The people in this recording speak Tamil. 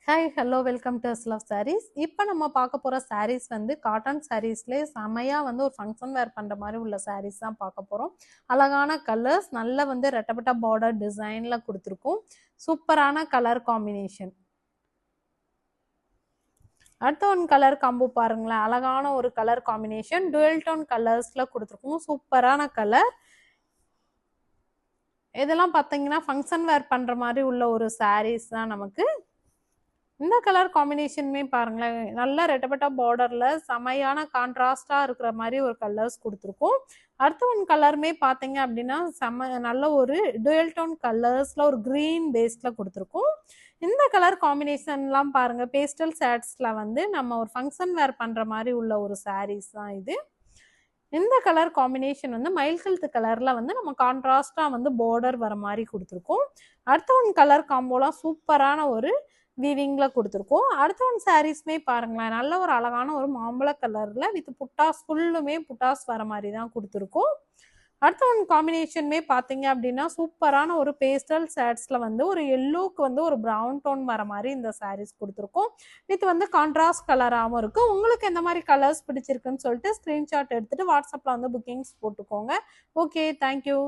Hi hello welcome to love sarees. இப்போ நம்ம பார்க்க போகிற சாரீஸ் வந்து காட்டன் சாரீஸ்லேயே செமையாக வந்து ஒரு ஃபங்க்ஷன் வேர் பண்ணுற மாதிரி உள்ள சாரீஸ் தான் பார்க்க போகிறோம். அழகான கலர்ஸ், நல்ல வந்து ரெட்டப்பட்ட பார்டர் டிசைனில் கொடுத்துருக்கோம். சூப்பரான கலர் காம்பினேஷன். அடுத்த ஒன் கலர் காம்போ பாருங்களேன், அழகான ஒரு கலர் காம்பினேஷன் டுவெல் டோன் கலர்ஸில் கொடுத்துருக்கோம். சூப்பரான கலர். இதெல்லாம் பார்த்தீங்கன்னா ஃபங்க்ஷன் வேர் பண்ணுற மாதிரி உள்ள ஒரு சாரீஸ் தான் நமக்கு. இந்த கலர் காம்பினேஷனுமே பாருங்களேன், நல்ல ரெட்டப்பட்ட பார்டர்ல செமையான கான்ட்ராஸ்டா இருக்கிற மாதிரி ஒரு கலர்ஸ் கொடுத்துருக்கோம். அடுத்த ஒன் கலருமே பார்த்தீங்க அப்படின்னா நல்ல ஒரு டுவெல் டோன் கலர்ஸ்ல ஒரு கிரீன் பேஸ்ல கொடுத்துருக்கோம். இந்த கலர் காம்பினேஷன்லாம் பாருங்க, பேஸ்டல் ஷேட்ஸ்ல வந்து நம்ம ஒரு ஃபங்க்ஷன் வேர் பண்ற மாதிரி உள்ள ஒரு சாரீஸ் தான் இது. இந்த கலர் காம்பினேஷன் வந்து மயில் கழுத்து கலர்ல வந்து நம்ம கான்ட்ராஸ்டா வந்து பார்டர் வர மாதிரி கொடுத்துருக்கோம். அடுத்த ஒன் கலர் காம்போலாம் சூப்பரான ஒரு வீவிங்ல கொடுத்துருக்கோம். அடுத்த ஒன் சாரீஸ்மே பாருங்களேன், நல்ல ஒரு அழகான ஒரு மாம்பழ கலர்ல வித் புட்டாஸ், ஃபுல்லுமே புட்டாஸ் வர மாதிரி தான் கொடுத்துருக்கோம். அடுத்த ஒன் காம்பினேஷனுமே பார்த்தீங்க அப்படின்னா சூப்பரான ஒரு பேஸ்டல் ஷேட்ஸ்ல வந்து ஒரு எல்லோக்கு வந்து ஒரு ப்ரௌன் டோன் வர மாதிரி இந்த சாரீஸ் கொடுத்துருக்கோம். வித் வந்து கான்ட்ராஸ்ட் கலராகவும் இருக்கு. உங்களுக்கு எந்த மாதிரி கலர்ஸ் பிடிச்சிருக்குன்னு சொல்லிட்டு ஸ்கிரீன்ஷாட் எடுத்துட்டு வாட்ஸ்அப்ல வந்து புக்கிங்ஸ் போட்டுக்கோங்க. Okay, thank you.